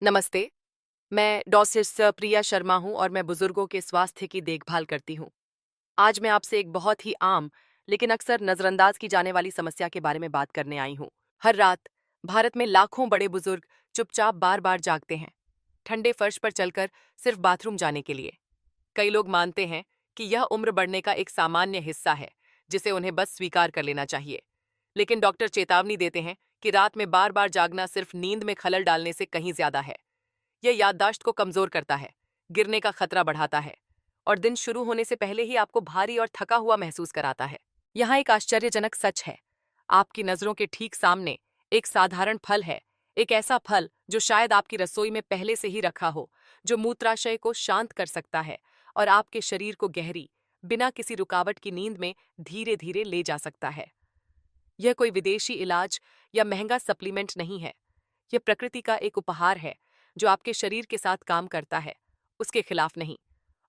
नमस्ते। मैं डॉक्टर प्रिया शर्मा हूँ और मैं बुजुर्गों के स्वास्थ्य की देखभाल करती हूँ। आज मैं आपसे एक बहुत ही आम लेकिन अक्सर नज़रअंदाज की जाने वाली समस्या के बारे में बात करने आई हूँ। हर रात भारत में लाखों बड़े बुजुर्ग चुपचाप बार-बार जागते हैं, ठंडे फर्श पर चलकर सिर्फ बाथरूम जाने के लिए। कई लोग मानते हैं कि यह उम्र बढ़ने का एक सामान्य हिस्सा है, जिसे उन्हें बस स्वीकार कर लेना चाहिए। लेकिन डॉक्टर चेतावनी देते हैं कि रात में बार-बार जागना सिर्फ नींद में खलल डालने से कहीं ज्यादा है। यह याददाश्त को कमजोर करता है, गिरने का खतरा बढ़ाता है और दिन शुरू होने से पहले ही आपको भारी और थका हुआ महसूस कराता है। यहाँ एक आश्चर्यजनक सच है। आपकी नजरों के ठीक सामने एक साधारण फल है, एक ऐसा फल जो शायद आपकी रसोई में पहले से ही रखा हो, जो मूत्राशय को शांत कर सकता है और आपके शरीर को गहरी, बिना किसी रुकावट की नींद में धीरे धीरे ले जा सकता है। यह कोई विदेशी इलाज या महंगा सप्लीमेंट नहीं है। यह प्रकृति का एक उपहार है जो आपके शरीर के साथ काम करता है, उसके खिलाफ नहीं।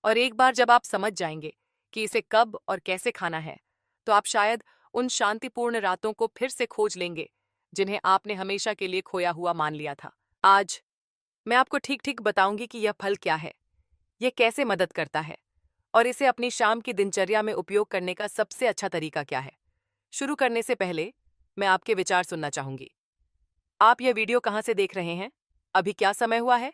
और एक बार जब आप समझ जाएंगे कि इसे कब और कैसे खाना है, तो आप शायद उन शांतिपूर्ण रातों को फिर से खोज लेंगे जिन्हें आपने हमेशा के लिए खोया हुआ मान लिया था। आज मैं आपको ठीक ठीक बताऊंगी कि यह फल क्या है, यह कैसे मदद करता है और इसे अपनी शाम की दिनचर्या में उपयोग करने का सबसे अच्छा तरीका क्या है। शुरू करने से पहले मैं आपके विचार सुनना चाहूंगी। आप यह वीडियो कहाँ से देख रहे हैं? अभी क्या समय हुआ है?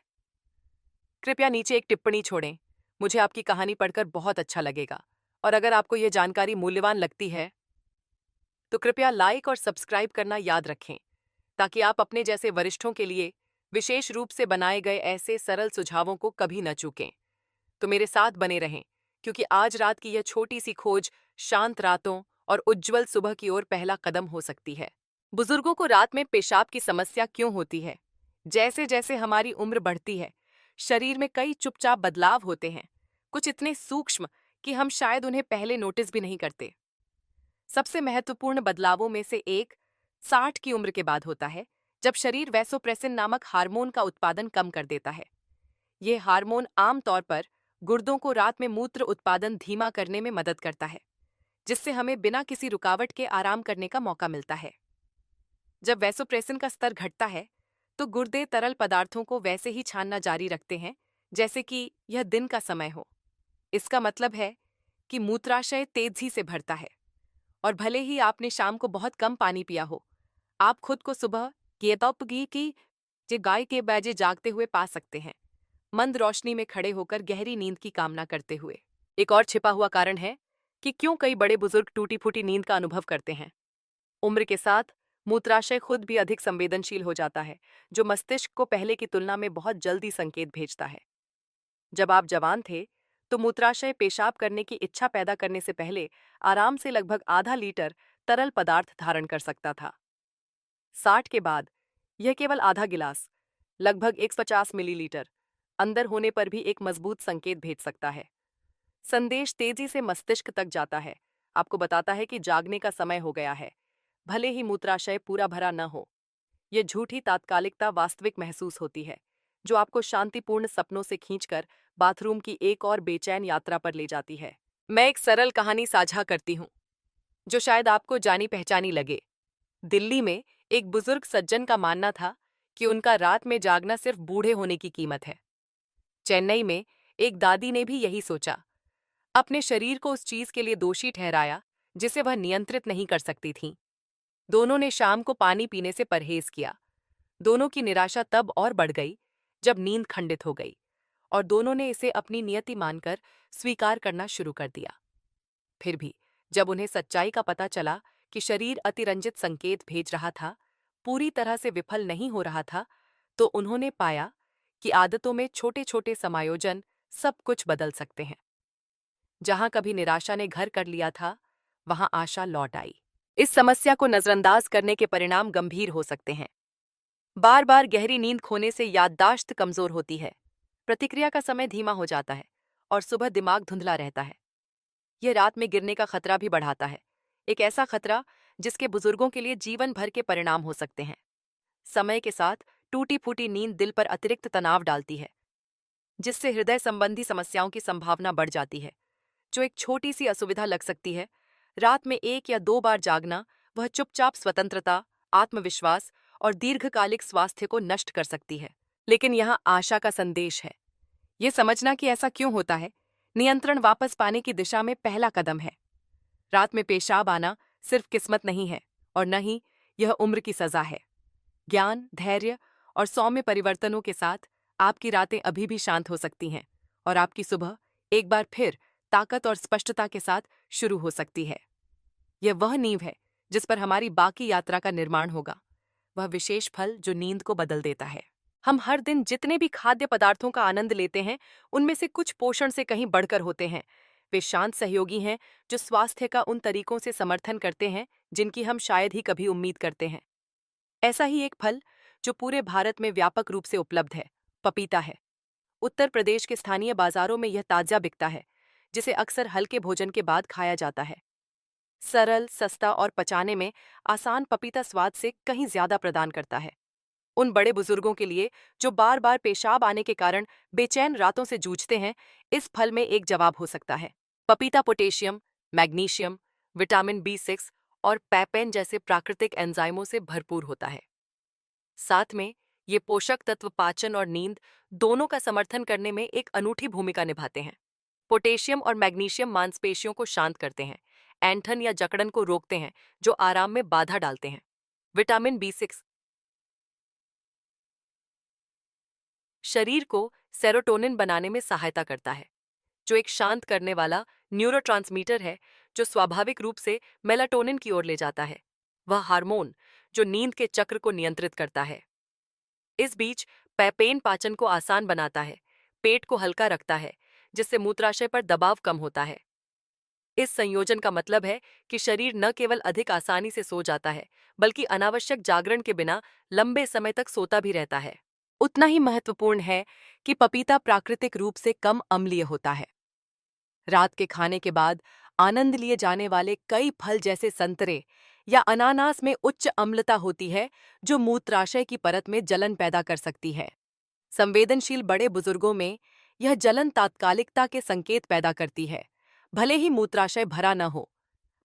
कृपया नीचे एक टिप्पणी छोड़ें। मुझे आपकी कहानी पढ़कर बहुत अच्छा लगेगा। और अगर आपको यह जानकारी मूल्यवान लगती है, तो कृपया लाइक और सब्सक्राइब करना याद रखें, ताकि आप अपने जैसे वरिष्ठों के लिए विशेष रूप से बनाए गए ऐसे सरल सुझावों को कभी न चूकें। तो मेरे साथ बने रहें, क्योंकि आज रात की यह छोटी सी खोज शांत रातों और उज्ज्वल सुबह की ओर पहला कदम हो सकती है। बुजुर्गों को रात में पेशाब की समस्या क्यों होती है? जैसे जैसे हमारी उम्र बढ़ती है, शरीर में कई चुपचाप बदलाव होते हैं, कुछ इतने सूक्ष्म कि हम शायद उन्हें पहले नोटिस भी नहीं करते। सबसे महत्वपूर्ण बदलावों में से एक 60 की उम्र के बाद होता है, जब शरीर वैसोप्रेसिन नामक हार्मोन का उत्पादन कम कर देता है। यह हार्मोन आमतौर पर गुर्दों को रात में मूत्र उत्पादन धीमा करने में मदद करता है, जिससे हमें बिना किसी रुकावट के आराम करने का मौका मिलता है। जब वैसोप्रेसिन का स्तर घटता है, तो गुर्दे तरल पदार्थों को वैसे ही छानना जारी रखते हैं जैसे कि यह दिन का समय हो। इसका मतलब है कि मूत्राशय तेजी से भरता है और भले ही आपने शाम को बहुत कम पानी पिया हो, आप खुद को सुबह गेतौपगी की जे गाय के बैजे जागते हुए पा सकते हैं, मंद रोशनी में खड़े होकर गहरी नींद की कामना करते हुए। एक और छिपा हुआ कारण है कि क्यों कई बड़े बुजुर्ग टूटी फूटी नींद का अनुभव करते हैं। उम्र के साथ मूत्राशय खुद भी अधिक संवेदनशील हो जाता है, जो मस्तिष्क को पहले की तुलना में बहुत जल्दी संकेत भेजता है। जब आप जवान थे, तो मूत्राशय पेशाब करने की इच्छा पैदा करने से पहले आराम से लगभग आधा लीटर तरल पदार्थ धारण कर सकता था। 60 के बाद यह केवल आधा गिलास, लगभग 150 मिलीलीटर, अंदर होने पर भी एक मजबूत संकेत भेज सकता है। संदेश तेजी से मस्तिष्क तक जाता है, आपको बताता है कि जागने का समय हो गया है, भले ही मूत्राशय पूरा भरा न हो। यह झूठी तात्कालिकता वास्तविक महसूस होती है, जो आपको शांतिपूर्ण सपनों से खींचकर बाथरूम की एक और बेचैन यात्रा पर ले जाती है। मैं एक सरल कहानी साझा करती हूँ, जो शायद आपको जानी पहचानी लगे। दिल्ली में एक बुजुर्ग सज्जन का मानना था कि उनका रात में जागना सिर्फ बूढ़े होने की कीमत है। चेन्नई में एक दादी ने भी यही सोचा, अपने शरीर को उस चीज के लिए दोषी ठहराया जिसे वह नियंत्रित नहीं कर सकती थीं। दोनों ने शाम को पानी पीने से परहेज किया। दोनों की निराशा तब और बढ़ गई जब नींद खंडित हो गई, और दोनों ने इसे अपनी नियति मानकर स्वीकार करना शुरू कर दिया। फिर भी जब उन्हें सच्चाई का पता चला कि शरीर अतिरंजित संकेत भेज रहा था, पूरी तरह से विफल नहीं हो रहा था, तो उन्होंने पाया कि आदतों में छोटे छोटे समायोजन सब कुछ बदल सकते हैं। जहां कभी निराशा ने घर कर लिया था, वहां आशा लौट आई। इस समस्या को नजरअंदाज करने के परिणाम गंभीर हो सकते हैं। बार बार गहरी नींद खोने से याददाश्त कमजोर होती है, प्रतिक्रिया का समय धीमा हो जाता है और सुबह दिमाग धुंधला रहता है। यह रात में गिरने का खतरा भी बढ़ाता है, एक ऐसा खतरा जिसके बुजुर्गों के लिए जीवन भर के परिणाम हो सकते हैं। समय के साथ टूटी फूटी नींद दिल पर अतिरिक्त तनाव डालती है, जिससे हृदय संबंधी समस्याओं की संभावना बढ़ जाती है। जो एक छोटी सी असुविधा लग सकती है, रात में 1 या 2 बार जागना, वह चुपचाप स्वतंत्रता, आत्मविश्वास और दीर्घकालिक स्वास्थ्य को नष्ट कर सकती है। लेकिन यहाँ आशा का संदेश है। ये समझना कि ऐसा क्यों होता है, नियंत्रण वापस पाने की दिशा में पहला कदम है। रात में पेशाब आना सिर्फ किस्मत नहीं है और न ही यह उम्र की सजा है। ज्ञान, धैर्य और सौम्य परिवर्तनों के साथ आपकी रातें अभी भी शांत हो सकती हैं और आपकी सुबह एक बार फिर ताकत और स्पष्टता के साथ शुरू हो सकती है। यह वह नींव है जिस पर हमारी बाकी यात्रा का निर्माण होगा, वह विशेष फल जो नींद को बदल देता है। हम हर दिन जितने भी खाद्य पदार्थों का आनंद लेते हैं, उनमें से कुछ पोषण से कहीं बढ़कर होते हैं। वे शांत सहयोगी हैं जो स्वास्थ्य का उन तरीकों से समर्थन करते हैं जिनकी हम शायद ही कभी उम्मीद करते हैं। ऐसा ही एक फल जो पूरे भारत में व्यापक रूप से उपलब्ध है, पपीता है। उत्तर प्रदेश के स्थानीय बाजारों में यह ताजा बिकता है, जिसे अक्सर हल्के भोजन के बाद खाया जाता है। सरल, सस्ता और पचाने में आसान पपीता स्वाद से कहीं ज्यादा प्रदान करता है। उन बड़े बुजुर्गों के लिए जो बार बार पेशाब आने के कारण बेचैन रातों से जूझते हैं, इस फल में एक जवाब हो सकता है। पपीता पोटेशियम, मैग्नीशियम, विटामिन B6 और पैपेन जैसे प्राकृतिक एंजाइमों से भरपूर होता है। साथ में ये पोषक तत्व पाचन और नींद दोनों का समर्थन करने में एक अनूठी भूमिका निभाते हैं। पोटेशियम और मैग्नीशियम मांसपेशियों को शांत करते हैं, ऐंठन या जकड़न को रोकते हैं जो आराम में बाधा डालते हैं। विटामिन B6 शरीर को सेरोटोनिन बनाने में सहायता करता है, जो एक शांत करने वाला न्यूरोट्रांसमीटर है जो स्वाभाविक रूप से मेलाटोनिन की ओर ले जाता है, वह हार्मोन जो नींद के चक्र को नियंत्रित करता है। इस बीच पैपेन पाचन को आसान बनाता है, पेट को हल्का रखता है, जिससे मूत्राशय पर दबाव कम होता है। इस संयोजन का मतलब है कि शरीर न केवल अधिक आसानी से सो जाता है, बल्कि अनावश्यक जागरण के बिना लंबे समय तक सोता भी रहता है। उतना ही महत्वपूर्ण है कि पपीता प्राकृतिक रूप से कम अम्लीय होता है। रात के खाने के बाद आनंद लिए जाने वाले कई फल जैसे संतरे या अनानास में उच्च अम्लता होती है, जो मूत्राशय की परत में जलन पैदा कर सकती है। संवेदनशील बड़े बुजुर्गों में यह जलन तात्कालिकता के संकेत पैदा करती है, भले ही मूत्राशय भरा न हो।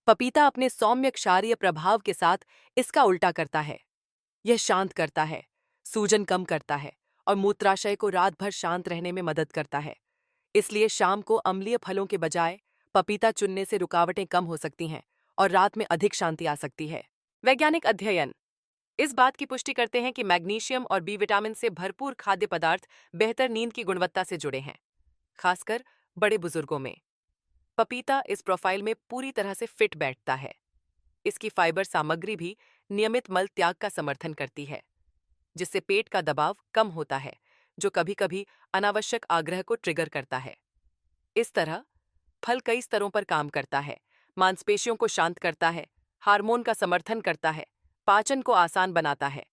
पपीता अपने सौम्य क्षारीय प्रभाव के साथ इसका उल्टा करता है। यह शांत करता है, सूजन कम करता है और मूत्राशय को रात भर शांत रहने में मदद करता है। इसलिए शाम को अम्लीय फलों के बजाय पपीता चुनने से रुकावटें कम हो सकती हैं और रात में अधिक शांति आ सकती है। वैज्ञानिक अध्ययन इस बात की पुष्टि करते हैं कि मैग्नीशियम और बी विटामिन से भरपूर खाद्य पदार्थ बेहतर नींद की गुणवत्ता से जुड़े हैं, खासकर बड़े बुजुर्गों में। पपीता इस प्रोफाइल में पूरी तरह से फिट बैठता है। इसकी फाइबर सामग्री भी नियमित मल त्याग का समर्थन करती है, जिससे पेट का दबाव कम होता है, जो कभी-कभी अनावश्यक आग्रह को ट्रिगर करता है। इस तरह फल कई स्तरों पर काम करता है, मांसपेशियों को शांत करता है, हार्मोन का समर्थन करता है, पाचन को आसान बनाता है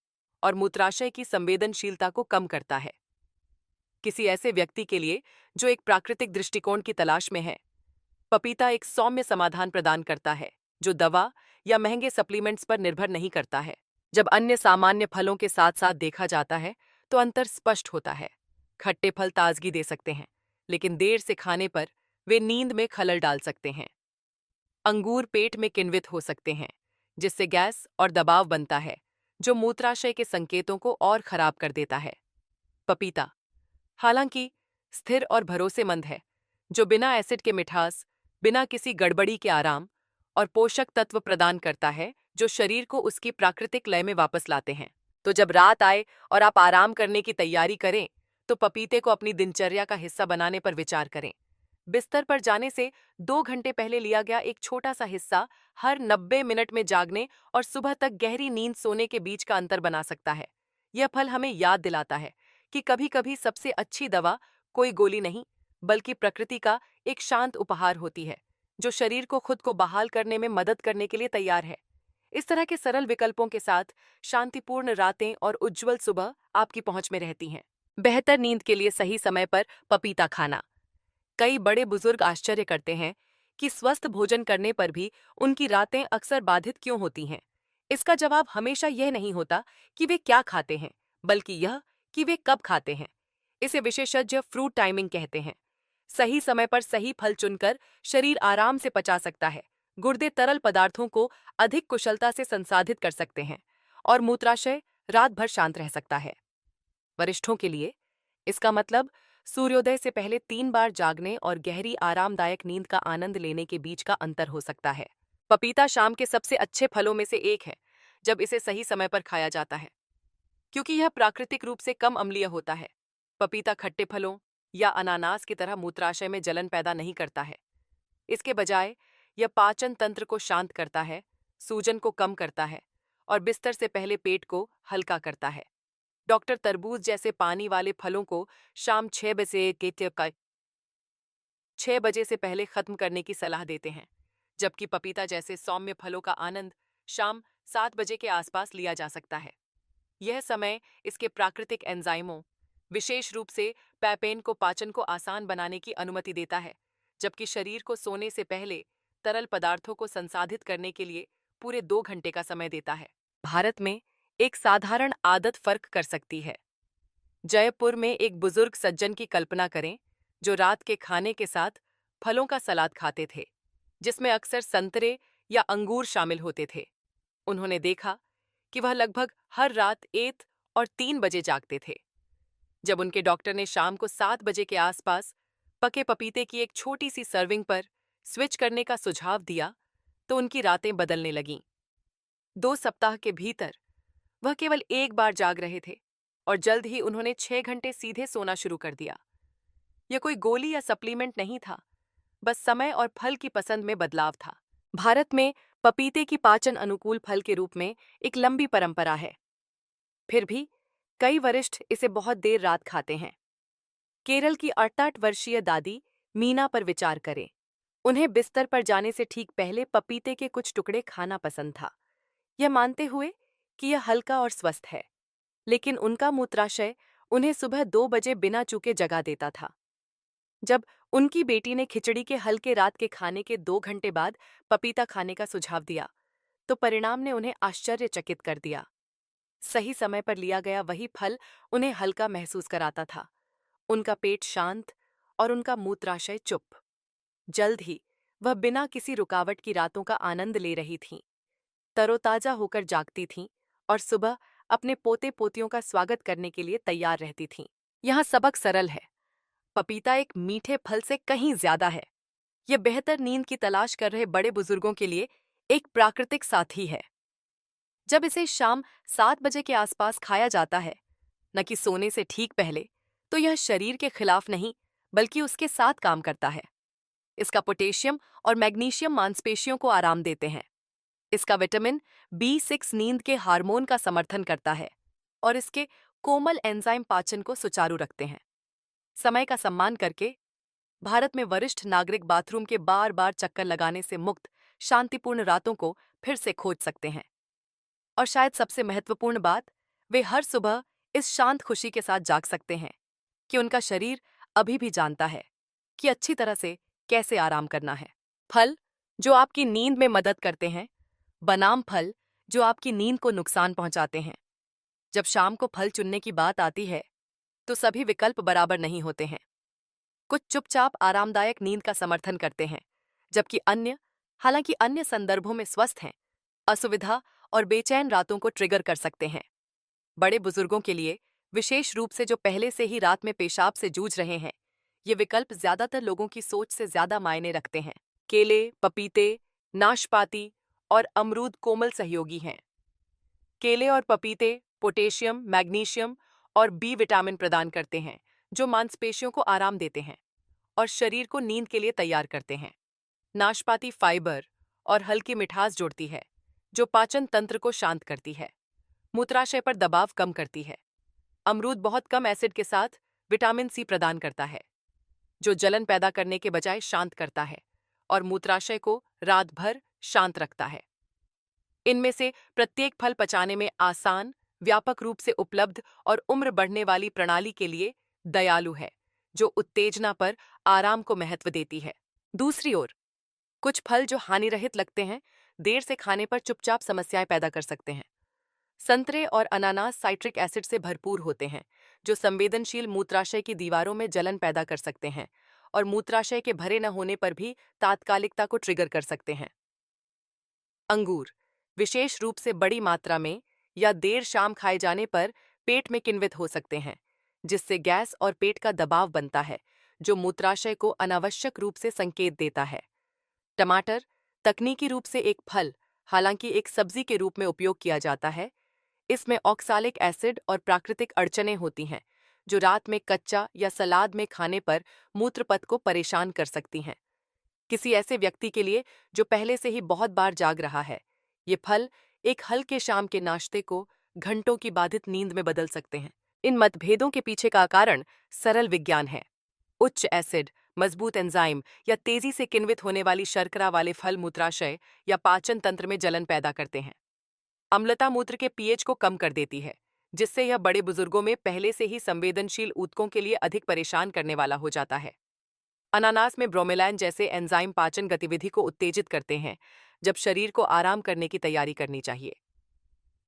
और मूत्राशय की संवेदनशीलता को कम करता है। किसी ऐसे व्यक्ति के लिए जो एक प्राकृतिक दृष्टिकोण की तलाश में है, पपीता एक सौम्य समाधान प्रदान करता है जो दवा या महंगे सप्लीमेंट्स पर निर्भर नहीं करता है। जब अन्य सामान्य फलों के साथ साथ देखा जाता है तो अंतर स्पष्ट होता है। खट्टे फल ताजगी दे सकते हैं, लेकिन देर से खाने पर वे नींद में खलल डाल सकते हैं। अंगूर पेट में किण्वित हो सकते हैं, जिससे गैस और दबाव बनता है, जो मूत्राशय के संकेतों को और खराब कर देता है। पपीता हालांकि स्थिर और भरोसेमंद है, जो बिना एसिड के मिठास, बिना किसी गड़बड़ी के आराम और पोषक तत्व प्रदान करता है जो शरीर को उसकी प्राकृतिक लय में वापस लाते हैं। तो जब रात आए और आप आराम करने की तैयारी करें, तो पपीते को अपनी दिनचर्या का हिस्सा बनाने पर विचार करें। बिस्तर पर जाने से 2 घंटे पहले लिया गया एक छोटा सा हिस्सा हर 90 मिनट में जागने और सुबह तक गहरी नींद सोने के बीच का अंतर बना सकता है। यह फल हमें याद दिलाता है कि कभी-कभी सबसे अच्छी दवा कोई गोली नहीं, बल्कि प्रकृति का एक शांत उपहार होती है, जो शरीर को खुद को बहाल करने में मदद करने के लिए तैयार है। इस तरह के सरल विकल्पों के साथ शांतिपूर्ण रातें और उज्जवल सुबह आपकी पहुंच में रहती हैं। बेहतर नींद के लिए सही समय पर पपीता खाना। कई बड़े बुजुर्ग आश्चर्य करते हैं कि स्वस्थ भोजन करने पर भी उनकी रातें अक्सर बाधित क्यों होती हैं। इसका जवाब हमेशा यह नहीं होता कि वे क्या खाते हैं, बल्कि यह कि वे कब खाते हैं। इसे विशेषज्ञ फ्रूट टाइमिंग कहते हैं। सही समय पर सही फल चुनकर शरीर आराम से पचा सकता है, गुर्दे तरल पदार्थों को अधिक कुशलता से संसाधित कर सकते हैं और मूत्राशय रात भर शांत रह सकता है। वरिष्ठों के लिए इसका मतलब सूर्योदय से पहले 3 बार जागने और गहरी आरामदायक नींद का आनंद लेने के बीच का अंतर हो सकता है। पपीता शाम के सबसे अच्छे फलों में से एक है जब इसे सही समय पर खाया जाता है, क्योंकि यह प्राकृतिक रूप से कम अम्लीय होता है। पपीता खट्टे फलों या अनानास की तरह मूत्राशय में जलन पैदा नहीं करता है। इसके बजाय यह पाचन तंत्र को शांत करता है, सूजन को कम करता है और बिस्तर से पहले पेट को हल्का करता है। डॉक्टर तरबूज जैसे पानी वाले फलों को शाम 6 बजे से पहले खत्म करने की सलाह देते हैं, जबकि पपीता जैसे सौम्य फलों का आनंद शाम 7 बजे के आसपास लिया जा सकता है। यह समय इसके प्राकृतिक एंजाइमों, विशेष रूप से पैपेन को पाचन को आसान बनाने की अनुमति देता है, जबकि शरीर को सोने से पहले तरल पदार्थों को संसाधित करने के लिए पूरे 2 घंटे का समय देता है। भारत में एक साधारण आदत फर्क कर सकती है। जयपुर में एक बुजुर्ग सज्जन की कल्पना करें जो रात के खाने के साथ फलों का सलाद खाते थे, जिसमें अक्सर संतरे या अंगूर शामिल होते थे। उन्होंने देखा कि वह लगभग हर रात 1 और 3 बजे जागते थे। जब उनके डॉक्टर ने शाम को 7 बजे के आसपास पके पपीते की एक छोटी सी सर्विंग पर स्विच करने का सुझाव दिया, तो उनकी रातें बदलने लगीं। 2 सप्ताह के भीतर वह केवल 1 बार जाग रहे थे और जल्द ही उन्होंने 6 घंटे सीधे सोना शुरू कर दिया। यह कोई गोली या सप्लीमेंट नहीं था, बस समय और फल की पसंद में बदलाव था। भारत में पपीते की पाचन अनुकूल फल के रूप में एक लंबी परंपरा है। फिर भी कई वरिष्ठ इसे बहुत देर रात खाते हैं। केरल की 68 वर्षीय दादी मीना पर विचार करें। उन्हें बिस्तर पर जाने से ठीक पहले पपीते के कुछ टुकड़े खाना पसंद था, यह मानते हुए कि यह हल्का और स्वस्थ है। लेकिन उनका मूत्राशय उन्हें सुबह 2 बजे बिना चूके जगा देता था। जब उनकी बेटी ने खिचड़ी के हल्के रात के खाने के 2 घंटे बाद पपीता खाने का सुझाव दिया, तो परिणाम ने उन्हें आश्चर्यचकित कर दिया। सही समय पर लिया गया वही फल उन्हें हल्का महसूस कराता था, उनका पेट शांत और उनका मूत्राशय चुप। जल्द ही वह बिना किसी रुकावट की रातों का आनंद ले रही थीं, तरोताजा होकर जागती थीं और सुबह अपने पोते पोतियों का स्वागत करने के लिए तैयार रहती थीं। यहाँ सबक सरल है। पपीता एक मीठे फल से कहीं ज्यादा है। यह बेहतर नींद की तलाश कर रहे बड़े बुजुर्गों के लिए एक प्राकृतिक साथी है। जब इसे शाम 7 बजे के आसपास खाया जाता है, न कि सोने से ठीक पहले, तो यह शरीर के खिलाफ नहीं बल्कि उसके साथ काम करता है। इसका पोटेशियम और मैग्नीशियम मांसपेशियों को आराम देते हैं। इसका विटामिन B6 नींद के हार्मोन का समर्थन करता है और इसके कोमल एंजाइम पाचन को सुचारू रखते हैं। समय का सम्मान करके भारत में वरिष्ठ नागरिक बाथरूम के बार बार चक्कर लगाने से मुक्त शांतिपूर्ण रातों को फिर से खोज सकते हैं। और शायद सबसे महत्वपूर्ण बात, वे हर सुबह इस शांत खुशी के साथ जाग सकते हैं कि उनका शरीर अभी भी जानता है कि अच्छी तरह से कैसे आराम करना है। फल जो आपकी नींद में मदद करते हैं, बनाम फल जो आपकी नींद को नुकसान पहुंचाते हैं। जब शाम को फल चुनने की बात आती है, तो सभी विकल्प बराबर नहीं होते हैं। कुछ चुपचाप आरामदायक नींद का समर्थन करते हैं, जबकि अन्य, हालांकि अन्य संदर्भों में स्वस्थ हैं, असुविधा और बेचैन रातों को ट्रिगर कर सकते हैं। बड़े बुजुर्गों के लिए, विशेष रूप से जो पहले से ही रात में पेशाब से जूझ रहे हैं, ये विकल्प ज्यादातर लोगों की सोच से ज्यादा मायने रखते हैं। केले, पपीते, नाशपाती और अमरूद कोमल सहयोगी हैं। केले और पपीते पोटेशियम, मैग्नीशियम और बी विटामिन प्रदान करते हैं, जो मांसपेशियों को आराम देते हैं और शरीर को नींद के लिए तैयार करते हैं। नाशपाती फाइबर और हल्की मिठास जोड़ती है, जो पाचन तंत्र को शांत करती है, मूत्राशय पर दबाव कम करती है। अमरूद बहुत कम एसिड के साथ विटामिन सी प्रदान करता है, जो जलन पैदा करने के बजाय शांत करता है और मूत्राशय को रात भर शांत रखता है। इनमें से प्रत्येक फल पचाने में आसान, व्यापक रूप से उपलब्ध और उम्र बढ़ने वाली प्रणाली के लिए दयालु है, जो उत्तेजना पर आराम को महत्व देती है। दूसरी ओर, कुछ फल जो हानिरहित लगते हैं, देर से खाने पर चुपचाप समस्याएं पैदा कर सकते हैं। संतरे और अनानास साइट्रिक एसिड से भरपूर होते हैं, जो संवेदनशील मूत्राशय की दीवारों में जलन पैदा कर सकते हैं और मूत्राशय के भरे न होने पर भी तात्कालिकता को ट्रिगर कर सकते हैं। अंगूर, विशेष रूप से बड़ी मात्रा में या देर शाम खाए जाने पर पेट में किण्वित हो सकते हैं, जिससे गैस और पेट का दबाव बनता है, जो मूत्राशय को अनावश्यक रूप से संकेत देता है। टमाटर तकनीकी रूप से एक फल, हालांकि एक सब्जी के रूप में उपयोग किया जाता है। इसमें ऑक्सालिक एसिड और प्राकृतिक अड़चनें होती हैं, जो रात में कच्चा या सलाद में खाने पर मूत्रपथ को परेशान कर सकती हैं। किसी ऐसे व्यक्ति के लिए जो पहले से ही बहुत बार जाग रहा है, ये फल एक हल्के शाम के नाश्ते को घंटों की बाधित नींद में बदल सकते हैं। इन मतभेदों के पीछे का कारण सरल विज्ञान है। उच्च एसिड, मजबूत एंजाइम या तेजी से किण्वित होने वाली शर्करा वाले फल मूत्राशय या पाचन तंत्र में जलन पैदा करते हैं। अम्लता मूत्र के पीएच को कम कर देती है, जिससे यह बड़े बुजुर्गों में पहले से ही संवेदनशील ऊतकों के लिए अधिक परेशान करने वाला हो जाता है। अनानास में ब्रोमेलैन जैसे एंजाइम पाचन गतिविधि को उत्तेजित करते हैं, जब शरीर को आराम करने की तैयारी करनी चाहिए।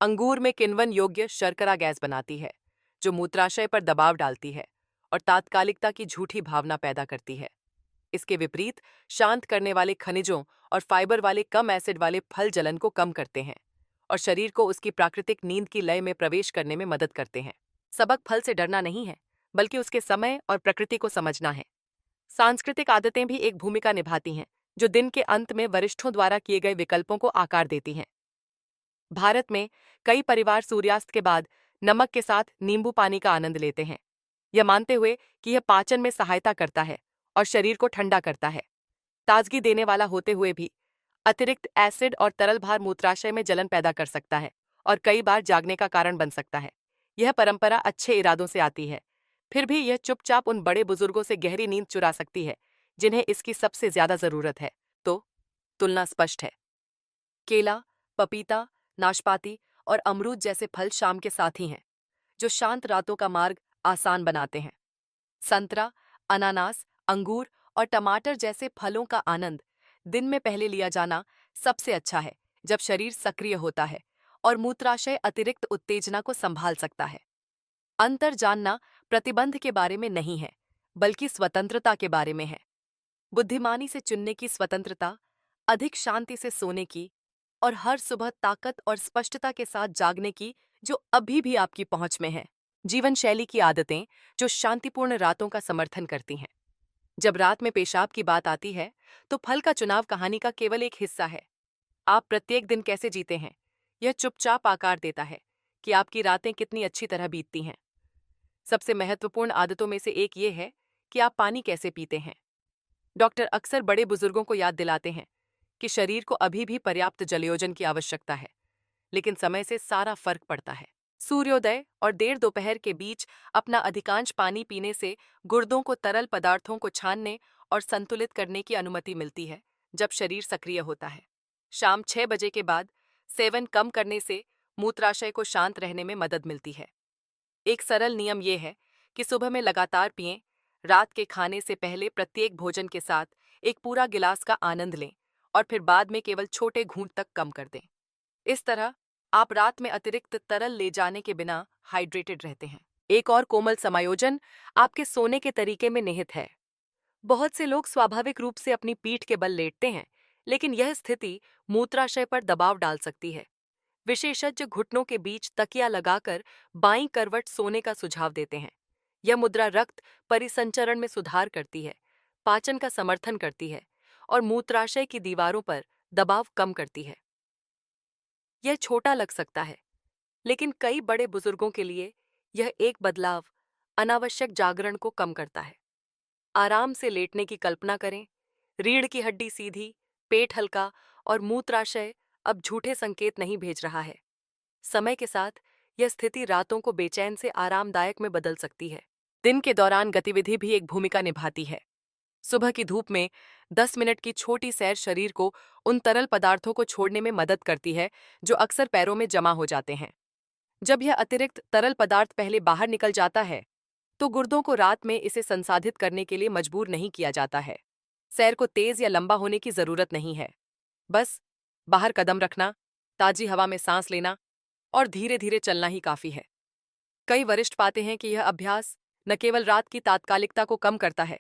अंगूर में किण्वन योग्य शर्करा गैस बनाती है, जो मूत्राशय पर दबाव डालती है और तात्कालिकता की झूठी भावना पैदा करती है। इसके विपरीत शांत करने वाले खनिजों और फाइबर वाले कम एसिड वाले फल जलन को कम करते हैं और शरीर को उसकी प्राकृतिक नींद की लय में प्रवेश करने में मदद करते हैं। सबक फल से डरना नहीं है, बल्कि उसके समय और प्रकृति को समझना है। सांस्कृतिक आदतें भी एक भूमिका निभाती हैं, जो दिन के अंत में वरिष्ठों द्वारा किए गए विकल्पों को आकार देती हैं। भारत में कई परिवार सूर्यास्त के बाद नमक के साथ नींबू पानी का आनंद लेते हैं, यह मानते हुए कि यह पाचन में सहायता करता है और शरीर को ठंडा करता है। ताजगी देने वाला होते हुए भी अतिरिक्त एसिड और तरल भार मूत्राशय में जलन पैदा कर सकता है और कई बार जागने का कारण बन सकता है। यह परंपरा अच्छे इरादों से आती है, फिर भी यह चुपचाप उन बड़े बुजुर्गों से गहरी नींद चुरा सकती है, जिन्हें इसकी सबसे ज्यादा जरूरत है। तो तुलना स्पष्ट है। केला, पपीता, नाशपाती और अमरूद जैसे फल शाम के साथी हैं, जो शांत रातों का मार्ग आसान बनाते हैं। संतरा, अनानास, अंगूर और टमाटर जैसे फलों का आनंद दिन में पहले लिया जाना सबसे अच्छा है, जब शरीर सक्रिय होता है और मूत्राशय अतिरिक्त उत्तेजना को संभाल सकता है। अंतर जानना प्रतिबंध के बारे में नहीं है, बल्कि स्वतंत्रता के बारे में है। बुद्धिमानी से चुनने की स्वतंत्रता, अधिक शांति से सोने की और हर सुबह ताकत और स्पष्टता के साथ जागने की, जो अभी भी आपकी पहुंच में है। जीवन शैली की आदतें जो शांतिपूर्ण रातों का समर्थन करती हैं। जब रात में पेशाब की बात आती है, तो फल का चुनाव कहानी का केवल एक हिस्सा है। आप प्रत्येक दिन कैसे जीते हैं, यह चुपचाप आकार देता है कि आपकी रातें कितनी अच्छी तरह बीतती हैं। सबसे महत्वपूर्ण आदतों में से एक ये है कि आप पानी कैसे पीते हैं। डॉक्टर अक्सर बड़े बुजुर्गों को याद दिलाते हैं कि शरीर को अभी भी पर्याप्त जलयोजन की आवश्यकता है, लेकिन समय से सारा फर्क पड़ता है। सूर्योदय और देर दोपहर के बीच अपना अधिकांश पानी पीने से गुर्दों को तरल पदार्थों को छानने और संतुलित करने की अनुमति मिलती है, जब शरीर सक्रिय होता है। शाम 6 बजे के बाद सेवन कम करने से मूत्राशय को शांत रहने में मदद मिलती है। एक सरल नियम यह है कि सुबह में लगातार पिएं, रात के खाने से पहले प्रत्येक भोजन के साथ एक पूरा गिलास का आनंद लें और फिर बाद में केवल छोटे घूंट तक कम कर दें। इस तरह आप रात में अतिरिक्त तरल ले जाने के बिना हाइड्रेटेड रहते हैं। एक और कोमल समायोजन आपके सोने के तरीके में निहित है। बहुत से लोग स्वाभाविक रूप से अपनी पीठ के बल लेटते हैं, लेकिन यह स्थिति मूत्राशय पर दबाव डाल सकती है। विशेषज्ञ घुटनों के बीच तकिया लगाकर बाईं करवट सोने का सुझाव देते हैं। यह मुद्रा रक्त परिसंचरण में सुधार करती है, पाचन का समर्थन करती है और मूत्राशय की दीवारों पर दबाव कम करती है। यह छोटा लग सकता है, लेकिन कई बड़े बुजुर्गों के लिए यह एक बदलाव अनावश्यक जागरण को कम करता है। आराम से लेटने की कल्पना करें, रीढ़ की हड्डी सीधी, पेट हल्का और मूत्राशय अब झूठे संकेत नहीं भेज रहा है। समय के साथ यह स्थिति रातों को बेचैन से आरामदायक में बदल सकती है। दिन के दौरान गतिविधि भी एक भूमिका निभाती है। सुबह की धूप में 10 मिनट की छोटी सैर शरीर को उन तरल पदार्थों को छोड़ने में मदद करती है, जो अक्सर पैरों में जमा हो जाते हैं। जब यह अतिरिक्त तरल पदार्थ पहले बाहर निकल जाता है, तो गुर्दों को रात में इसे संसाधित करने के लिए मजबूर नहीं किया जाता है। सैर को तेज या लंबा होने की जरूरत नहीं है। बस बाहर कदम रखना, ताजी हवा में सांस लेना और धीरे धीरे चलना ही काफी है। कई वरिष्ठ पाते हैं कि यह अभ्यास न केवल रात की तात्कालिकता को कम करता है,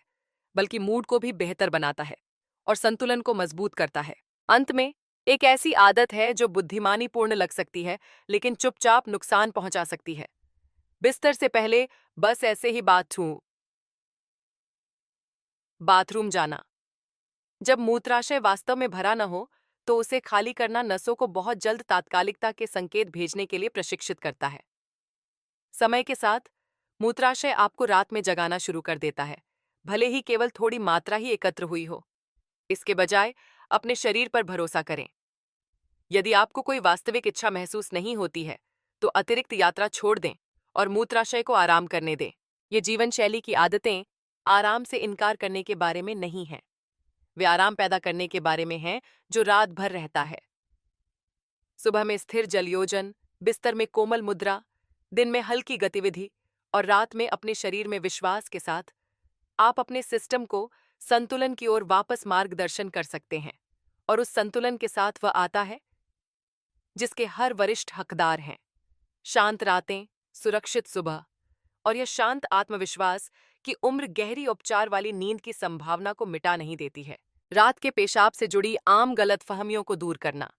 बल्कि मूड को भी बेहतर बनाता है और संतुलन को मजबूत करता है। अंत में, एक ऐसी आदत है जो बुद्धिमानी पूर्ण लग सकती है, लेकिन चुपचाप नुकसान पहुंचा सकती है। बिस्तर से पहले बस ऐसे ही बाथरूम जाना। जब मूत्राशय वास्तव में भरा न हो, तो उसे खाली करना नसों को बहुत जल्द तात्कालिकता के संकेत भेजने के लिए प्रशिक्षित करता है। समय के साथ मूत्राशय आपको रात में जगाना शुरू कर देता है, भले ही केवल थोड़ी मात्रा ही एकत्र हुई हो। इसके बजाय अपने शरीर पर भरोसा करें। यदि आपको कोई वास्तविक इच्छा महसूस नहीं होती है, तो अतिरिक्त यात्रा छोड़ दें और मूत्राशय को आराम करने दें। ये जीवन शैली की आदतें आराम से इनकार करने के बारे में नहीं हैं। वे आराम पैदा करने के बारे में हैं जो रात भर रहता है। सुबह में स्थिर जलयोजन, बिस्तर में कोमल मुद्रा, दिन में हल्की गतिविधि और रात में अपने शरीर में विश्वास के साथ आप अपने सिस्टम को संतुलन की ओर वापस मार्गदर्शन कर सकते हैं। और उस संतुलन के साथ वह आता है जिसके हर वरिष्ठ हकदार हैं। शांत रातें, सुरक्षित सुबह और यह शांत आत्मविश्वास कि उम्र गहरी उपचार वाली नींद की संभावना को मिटा नहीं देती है। रात के पेशाब से जुड़ी आम गलतफहमियों को दूर करना।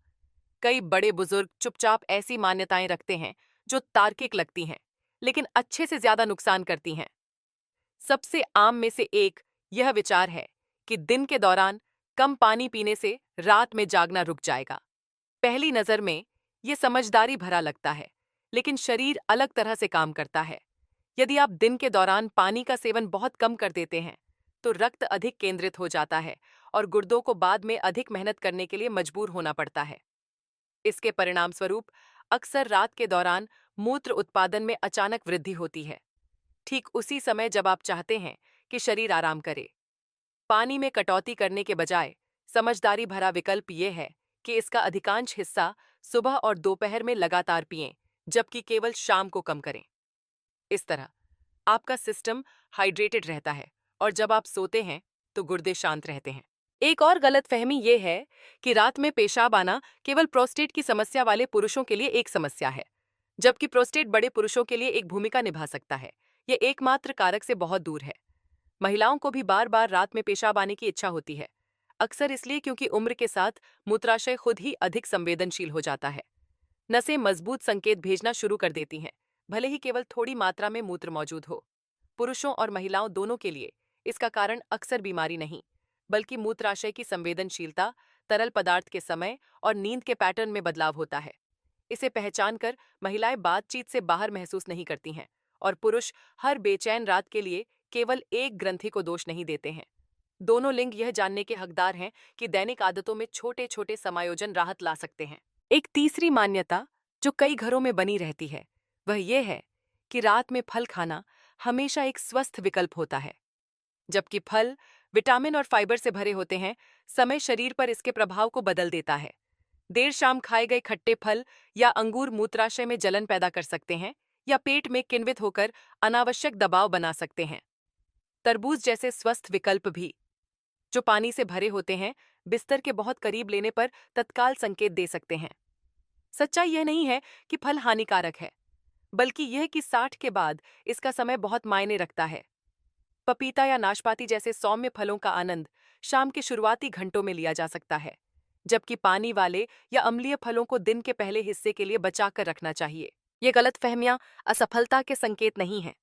कई बड़े बुजुर्ग चुपचाप ऐसी मान्यताएं रखते हैं जो तार्किक लगती हैं, लेकिन अच्छे से ज्यादा नुकसान करती हैं। सबसे आम में से एक यह विचार है कि दिन के दौरान कम पानी पीने से रात में जागना रुक जाएगा। पहली नजर में यह समझदारी भरा लगता है, लेकिन शरीर अलग तरह से काम करता है। यदि आप दिन के दौरान पानी का सेवन बहुत कम कर देते हैं, तो रक्त अधिक केंद्रित हो जाता है और गुर्दों को बाद में अधिक मेहनत करने के लिए मजबूर होना पड़ता है। इसके परिणामस्वरूप अक्सर रात के दौरान मूत्र उत्पादन में अचानक वृद्धि होती है, ठीक उसी समय जब आप चाहते हैं कि शरीर आराम करे। पानी में कटौती करने के बजाय समझदारी भरा विकल्प ये है कि इसका अधिकांश हिस्सा सुबह और दोपहर में लगातार पिएं, जबकि केवल शाम को कम करें। इस तरह आपका सिस्टम हाइड्रेटेड रहता है और जब आप सोते हैं तो गुर्दे शांत रहते हैं। एक और गलतफहमी ये है कि रात में पेशाब आना केवल प्रोस्टेट की समस्या वाले पुरुषों के लिए एक समस्या है, जबकि प्रोस्टेट बड़े पुरुषों के लिए एक भूमिका निभा सकता है। यह एकमात्र कारक से बहुत दूर है। महिलाओं को भी बार बार रात में पेशाब आने की इच्छा होती है, अक्सर इसलिए क्योंकि उम्र के साथ मूत्राशय खुद ही अधिक संवेदनशील हो जाता है। नसें मजबूत संकेत भेजना शुरू कर देती हैं, भले ही केवल थोड़ी मात्रा में मूत्र मौजूद हो। पुरुषों और महिलाओं दोनों के लिए इसका कारण अक्सर बीमारी नहीं, बल्कि मूत्राशय की संवेदनशीलता, तरल पदार्थ के समय और नींद के पैटर्न में बदलाव होता है। इसे पहचान कर महिलाएं बातचीत से बाहर महसूस नहीं करती हैं और पुरुष हर बेचैन रात के लिए केवल एक ग्रंथि को दोष नहीं देते हैं। दोनों लिंग यह जानने के हकदार हैं कि दैनिक आदतों में छोटे छोटे समायोजन राहत ला सकते हैं। एक तीसरी मान्यता जो कई घरों में बनी रहती है, वह यह है कि रात में फल खाना हमेशा एक स्वस्थ विकल्प होता है। जबकि फल विटामिन और फाइबर से भरे होते हैं, समय शरीर पर इसके प्रभाव को बदल देता है। देर शाम खाए गए खट्टे फल या अंगूर मूत्राशय में जलन पैदा कर सकते हैं या पेट में किण्वित होकर अनावश्यक दबाव बना सकते हैं। तरबूज जैसे स्वस्थ विकल्प भी, जो पानी से भरे होते हैं, बिस्तर के बहुत करीब लेने पर तत्काल संकेत दे सकते हैं। सच्चाई यह नहीं है कि फल हानिकारक है, बल्कि यह कि 60 के बाद इसका समय बहुत मायने रखता है। पपीता या नाशपाती जैसे सौम्य फलों का आनंद शाम के शुरुआती घंटों में लिया जा सकता है, जबकि पानी वाले या अम्लीय फलों को दिन के पहले हिस्से के लिए बचा कर रखना चाहिए। ये गलतफहमियां असफलता के संकेत नहीं हैं।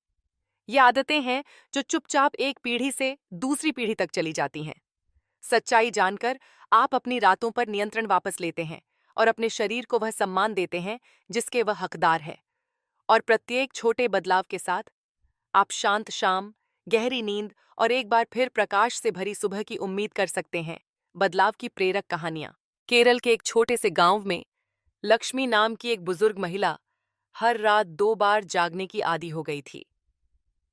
ये आदतें हैं जो चुपचाप एक पीढ़ी से दूसरी पीढ़ी तक चली जाती हैं। सच्चाई जानकर आप अपनी रातों पर नियंत्रण वापस लेते हैं और अपने शरीर को वह सम्मान देते हैं जिसके वह हकदार है। और प्रत्येक छोटे बदलाव के साथ आप शांत शाम, गहरी नींद और एक बार फिर प्रकाश से भरी सुबह की उम्मीद कर सकते हैं। बदलाव की प्रेरक कहानियां। केरल के एक छोटे से गांव में लक्ष्मी नाम की एक बुजुर्ग महिला हर रात 2 बार जागने की आदी हो गई थी।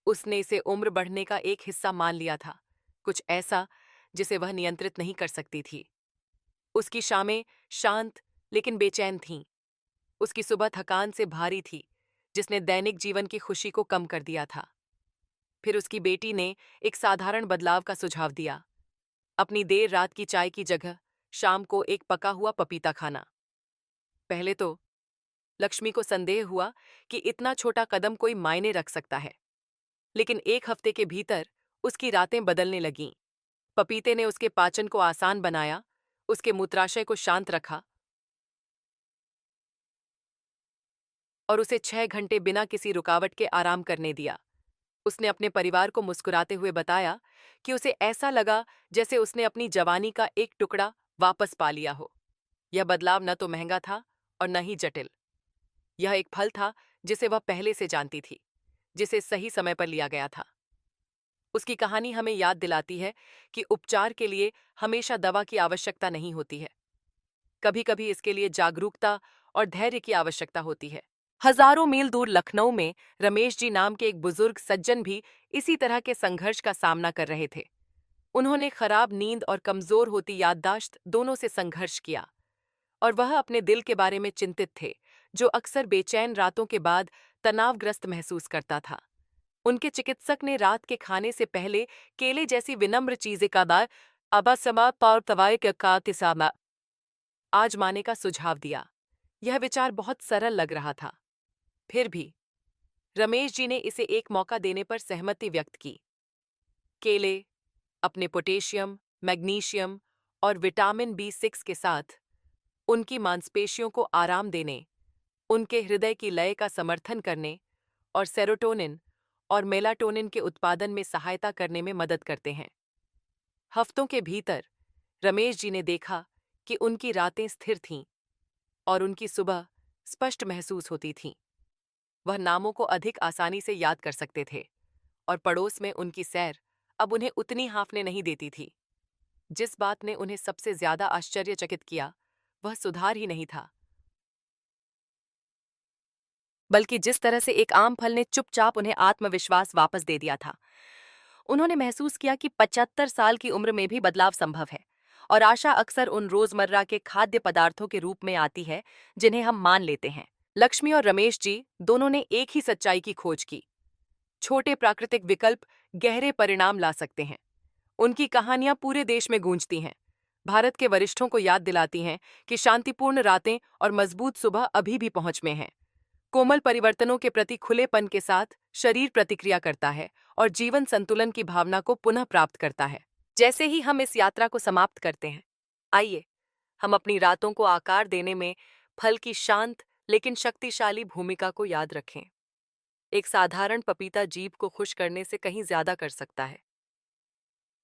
उसने इसे उम्र बढ़ने का एक हिस्सा मान लिया था, कुछ ऐसा जिसे वह नियंत्रित नहीं कर सकती थी। उसकी शामें शांत लेकिन बेचैन थीं। उसकी सुबह थकान से भारी थी, जिसने दैनिक जीवन की खुशी को कम कर दिया था। फिर उसकी बेटी ने एक साधारण बदलाव का सुझाव दिया, अपनी देर रात की चाय की जगह शाम को एक पका हुआ पपीता खाना। पहले तो लक्ष्मी को संदेह हुआ कि इतना छोटा कदम कोई मायने रख सकता है, लेकिन एक हफ्ते के भीतर उसकी रातें बदलने लगीं। पपीते ने उसके पाचन को आसान बनाया, उसके मूत्राशय को शांत रखा और उसे 6 घंटे बिना किसी रुकावट के आराम करने दिया। उसने अपने परिवार को मुस्कुराते हुए बताया कि उसे ऐसा लगा जैसे उसने अपनी जवानी का एक टुकड़ा वापस पा लिया हो। यह बदलाव न तो महंगा था और न ही जटिल। यह एक फल था जिसे वह पहले से जानती थी, जिसे सही समय पर लिया गया था। उसकी कहानी हमें याद दिलाती है कि उपचार के लिए हमेशा दवा की आवश्यकता नहीं होती है। कभी कभी इसके लिए जागरूकता और धैर्य की आवश्यकता होती है। हजारों मील दूर लखनऊ में रमेश जी नाम के एक बुजुर्ग सज्जन भी इसी तरह के संघर्ष का सामना कर रहे थे। उन्होंने खराब नींद और कमजोर होती याददाश्त दोनों से संघर्ष किया, और वह अपने दिल के बारे में चिंतित थे, जो अक्सर बेचैन रातों के बाद तनावग्रस्त महसूस करता था। उनके चिकित्सक ने रात के खाने से पहले केले जैसी विनम्र चीजें का दार अबासमा और तवाए का तिसामा आजमाने का सुझाव दिया। यह विचार बहुत सरल लग रहा था, फिर भी रमेश जी ने इसे एक मौका देने पर सहमति व्यक्त की। केले अपने पोटेशियम, मैग्नीशियम और विटामिन B6 के साथ उनकी मांसपेशियों को आराम देने, उनके हृदय की लय का समर्थन करने और सेरोटोनिन और मेलाटोनिन के उत्पादन में सहायता करने में मदद करते हैं। हफ्तों के भीतर रमेश जी ने देखा कि उनकी रातें स्थिर थीं और उनकी सुबह स्पष्ट महसूस होती थीं। वह नामों को अधिक आसानी से याद कर सकते थे और पड़ोस में उनकी सैर अब उन्हें उतनी हांफने नहीं देती थी। जिस बात ने उन्हें सबसे ज्यादा आश्चर्यचकित किया, वह सुधार ही नहीं था, बल्कि जिस तरह से एक आम फल ने चुपचाप उन्हें आत्मविश्वास वापस दे दिया था। उन्होंने महसूस किया कि 75 साल की उम्र में भी बदलाव संभव है, और आशा अक्सर उन रोजमर्रा के खाद्य पदार्थों के रूप में आती है जिन्हें हम मान लेते हैं। लक्ष्मी और रमेश जी दोनों ने एक ही सच्चाई की खोज की। छोटे प्राकृतिक विकल्प गहरे परिणाम ला सकते हैं। उनकी कहानियां पूरे देश में गूंजती हैं, भारत के वरिष्ठों को याद दिलाती हैं कि शांतिपूर्ण रातें और मजबूत सुबह अभी भी पहुंच में हैं। कोमल परिवर्तनों के प्रति खुलेपन के साथ शरीर प्रतिक्रिया करता है और जीवन संतुलन की भावना को पुनः प्राप्त करता है। जैसे ही हम इस यात्रा को समाप्त करते हैं, आइए हम अपनी रातों को आकार देने में फल की शांत लेकिन शक्तिशाली भूमिका को याद रखें। एक साधारण पपीता जीभ को खुश करने से कहीं ज्यादा कर सकता है।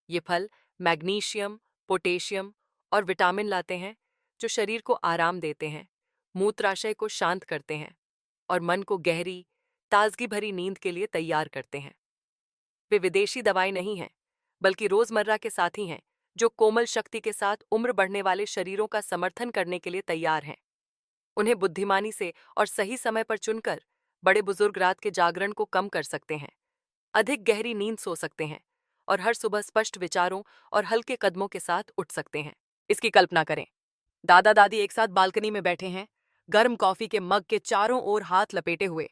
ये फल मैग्नीशियम, पोटेशियम और विटामिन लाते हैं, जो शरीर को आराम देते हैं, मूत्राशय को शांत करते हैं और मन को गहरी, ताजगी भरी नींद के लिए तैयार करते हैं। वे विदेशी दवाएं नहीं हैं, बल्कि रोजमर्रा के साथी हैं, जो कोमल शक्ति के साथ उम्र बढ़ने वाले शरीरों का समर्थन करने के लिए तैयार हैं। उन्हें बुद्धिमानी से और सही समय पर चुनकर बड़े बुजुर्ग रात के जागरण को कम कर सकते हैं, अधिक गहरी नींद सो सकते हैं और हर सुबह स्पष्ट विचारों और हल्के कदमों के साथ उठ सकते हैं। इसकी कल्पना करें, दादा दादी एक साथ बालकनी में बैठे हैं, गर्म कॉफी के मग के चारों ओर हाथ लपेटे हुए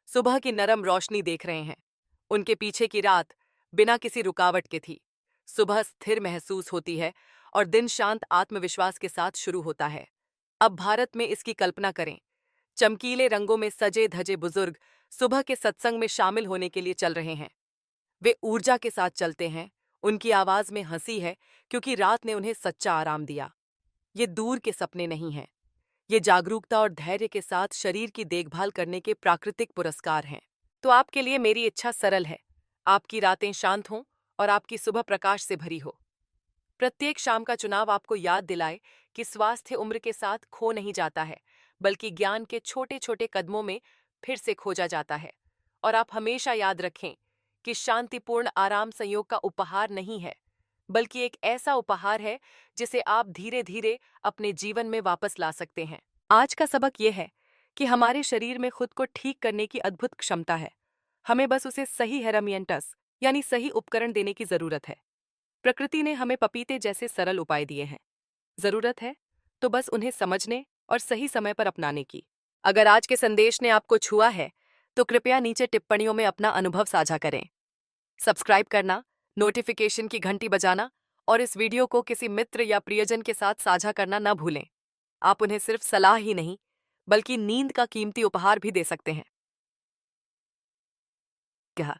सुबह की नरम रोशनी देख रहे हैं। उनके पीछे की रात बिना किसी रुकावट के थी। सुबह स्थिर महसूस होती है और दिन शांत आत्मविश्वास के साथ शुरू होता है। अब भारत में इसकी कल्पना करें, चमकीले रंगों में सजे धजे बुजुर्ग सुबह के सत्संग में शामिल होने के लिए चल रहे हैं। वे ऊर्जा के साथ चलते हैं, उनकी आवाज में हंसी है क्योंकि रात ने उन्हें सच्चा आराम दिया। ये दूर के सपने नहीं हैं, ये जागरूकता और धैर्य के साथ शरीर की देखभाल करने के प्राकृतिक पुरस्कार हैं। तो आपके लिए मेरी इच्छा सरल है, आपकी रातें शांत हों और आपकी सुबह प्रकाश से भरी हो। प्रत्येक शाम का चुनाव आपको याद दिलाए कि स्वास्थ्य उम्र के साथ खो नहीं जाता है, बल्कि ज्ञान के छोटे छोटे कदमों में फिर से खोजा जाता है। और आप हमेशा याद रखें कि शांतिपूर्ण आराम संयोग का उपहार नहीं है, बल्कि एक ऐसा उपहार है जिसे आप धीरे धीरे अपने जीवन में वापस ला सकते हैं। आज का सबक यह है कि हमारे शरीर में खुद को ठीक करने की अद्भुत क्षमता है। हमें बस उसे सही हेरामियंटस यानी सही उपकरण देने की जरूरत है। प्रकृति ने हमें पपीते जैसे सरल उपाय दिए हैं। जरूरत है तो बस उन्हें समझने और सही समय पर अपनाने की। अगर आज के संदेश ने आपको छुआ है तो कृपया नीचे टिप्पणियों में अपना अनुभव साझा करें। सब्सक्राइब करना, नोटिफिकेशन की घंटी बजाना और इस वीडियो को किसी मित्र या प्रियजन के साथ साझा करना न भूलें। आप उन्हें सिर्फ सलाह ही नहीं, बल्कि नींद का कीमती उपहार भी दे सकते हैं। क्या